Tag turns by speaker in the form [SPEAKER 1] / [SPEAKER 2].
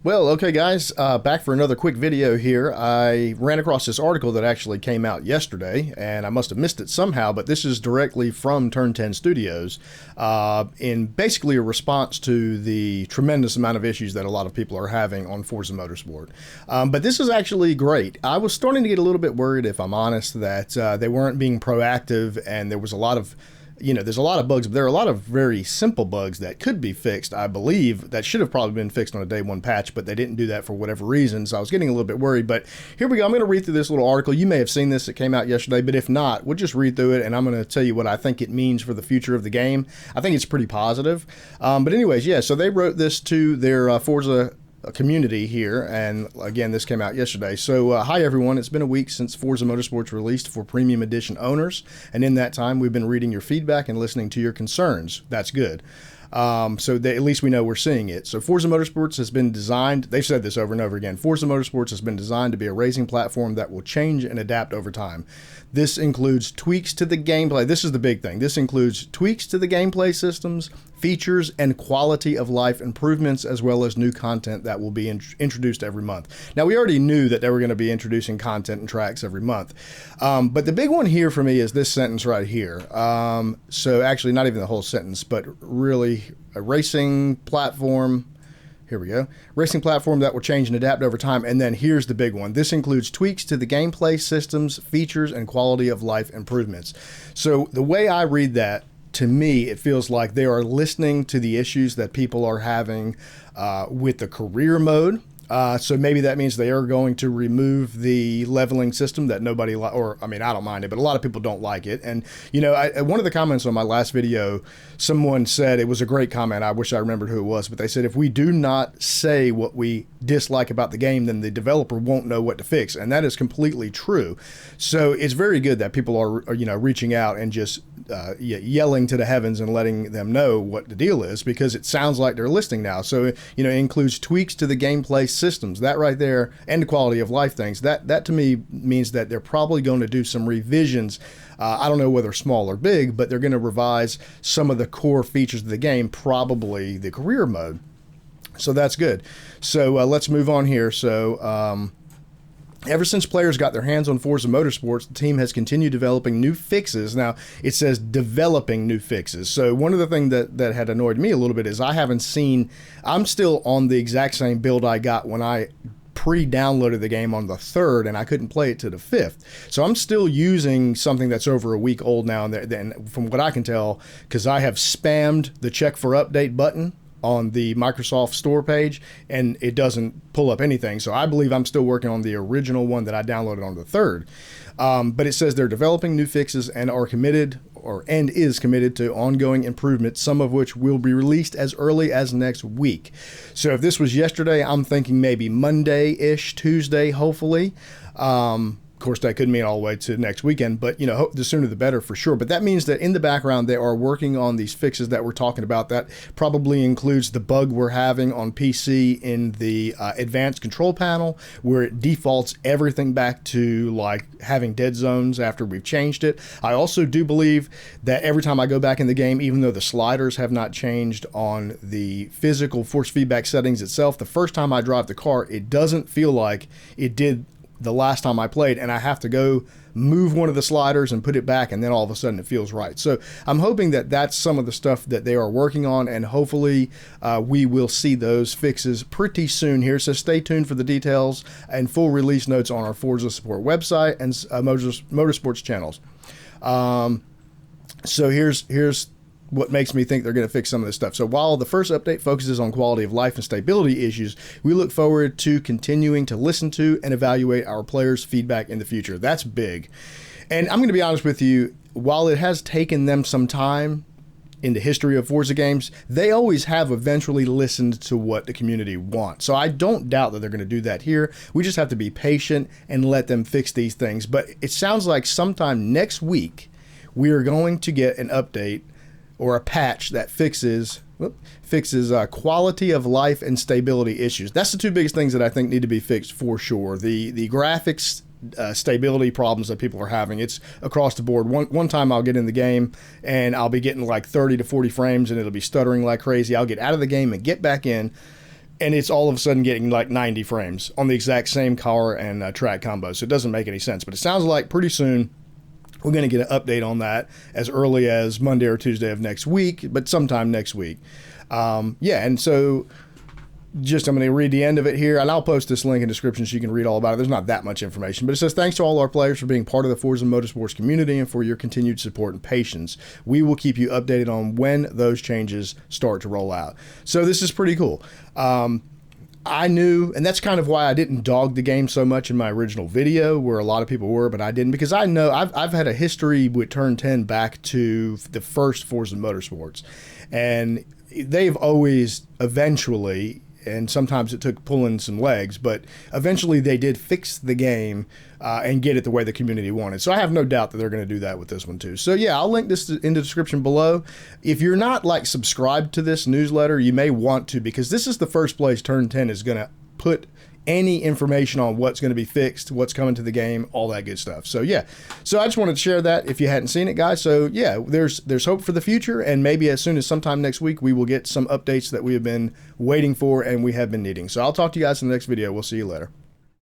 [SPEAKER 1] Well, okay, guys, back for another quick video here. I ran across this article that actually came out yesterday, and I must have missed it somehow, but this is directly from Turn 10 Studios in basically a response to the tremendous amount of issues that a lot of people are having on Forza Motorsport. But this is actually great. I was starting to get a little bit worried, if I'm honest, that they weren't being proactive, and there was a lot of there's a lot of bugs, but there are a lot of very simple bugs that could be fixed, I believe, that should have probably been fixed on a day one patch, but they didn't do that for whatever reason, so I was getting a little bit worried. But here we go. I'm going to read through this little article. You may have seen this. It came out yesterday, but if not, we'll just read through it, and I'm going to tell you what I think it means for the future of the game. I think it's pretty positive. But anyways, yeah, so they wrote this to their Forza community here, and again, this came out yesterday. So hi everyone, it's been a week since Forza Motorsport's released for premium edition owners, and in that time we've been reading your feedback and listening to your concerns. That's good. So at least we know we're seeing it. So Forza Motorsports has been designed, they've said this over and over again, Forza Motorsports has been designed to be a racing platform that will change and adapt over time. This includes tweaks to the gameplay. This is the big thing. This includes tweaks to the gameplay systems, features, and quality of life improvements, as well as new content that will be introduced every month. Now, we already knew that they were going to be introducing content and tracks every month. But the big one here for me is this sentence right here. So actually, not even the whole sentence, but really a racing platform. Here we go. Racing platform that will change and adapt over time. And then here's the big one. This includes tweaks to the gameplay systems, features, and quality of life improvements. So the way I read that, to me, it feels like they are listening to the issues that people are having with the career mode. So maybe that means they are going to remove the leveling system that nobody I don't mind it, but a lot of people don't like it. And, one of the comments on my last video, someone said, it was a great comment. I wish I remembered who it was, but they said, if we do not say what we dislike about the game, then the developer won't know what to fix. And that is completely true. So it's very good that people are reaching out and just yelling to the heavens and letting them know what the deal is, because it sounds like they're listening now. So, it includes tweaks to the gameplay systems, that right there, and the quality of life things. That to me means that they're probably going to do some revisions. I don't know whether small or big, but they're going to revise some of the core features of the game, probably the career mode. So that's good. So let's move on here. So ever since players got their hands on Forza Motorsports, the team has continued developing new fixes. Now, it says developing new fixes. So one of the things that had annoyed me a little bit is I'm still on the exact same build I got when I pre-downloaded the game on the 3rd, and I couldn't play it to the 5th. So I'm still using something that's over a week old now, and from what I can tell, because I have spammed the check for update button on the Microsoft Store page, and it doesn't pull up anything. So I believe I'm still working on the original one that I downloaded on the 3rd. But it says they're developing new fixes and is committed to ongoing improvements, some of which will be released as early as next week. So if this was yesterday, I'm thinking maybe Monday-ish, Tuesday, hopefully. Of course, that could mean all the way to next weekend, but the sooner the better for sure. But that means that in the background, they are working on these fixes that we're talking about. That probably includes the bug we're having on PC in the advanced control panel, where it defaults everything back to like having dead zones after we've changed it. I also do believe that every time I go back in the game, even though the sliders have not changed on the physical force feedback settings itself, the first time I drive the car, it doesn't feel like it did the last time I played, and I have to go move one of the sliders and put it back, and then all of a sudden it feels right. So I'm hoping that that's some of the stuff that they are working on, and hopefully we will see those fixes pretty soon here. So stay tuned for the details and full release notes on our Forza Support website and Motorsports channels. So here's what makes me think they're going to fix some of this stuff. So while the first update focuses on quality of life and stability issues, we look forward to continuing to listen to and evaluate our players' feedback in the future. That's big. And I'm going to be honest with you, while it has taken them some time in the history of Forza games, they always have eventually listened to what the community wants. So I don't doubt that they're going to do that here. We just have to be patient and let them fix these things. But it sounds like sometime next week, we are going to get an update or a patch that fixes quality of life and stability issues. That's the two biggest things that I think need to be fixed for sure. The graphics stability problems that people are having, it's across the board. One time I'll get in the game and I'll be getting like 30 to 40 frames and it'll be stuttering like crazy. I'll get out of the game and get back in, and it's all of a sudden getting like 90 frames on the exact same car and track combo. So it doesn't make any sense. But it sounds like pretty soon we're going to get an update on that as early as Monday or Tuesday of next week, but sometime next week. Yeah, and so I'm going to read the end of it here, and I'll post this link in the description so you can read all about it. There's not that much information, but it says, thanks to all our players for being part of the Forza Motorsports community and for your continued support and patience. We will keep you updated on when those changes start to roll out. So this is pretty cool. I knew, and that's kind of why I didn't dog the game so much in my original video, where a lot of people were, but I didn't, because I know I've had a history with Turn 10 back to the first Forza Motorsports, and they've always eventually, and sometimes it took pulling some legs, but eventually they did fix the game and get it the way the community wanted. So I have no doubt that they're going to do that with this one too. So yeah, I'll link this in the description below. If you're not like subscribed to this newsletter, you may want to, because this is the first place Turn 10 is going to put any information on what's going to be fixed, what's coming to the game, all that good stuff. So yeah, so I just wanted to share that if you hadn't seen it, guys. So yeah, there's hope for the future, and maybe as soon as sometime next week we will get some updates that we have been waiting for and we have been needing. So I'll talk to you guys in the next video. We'll see you later.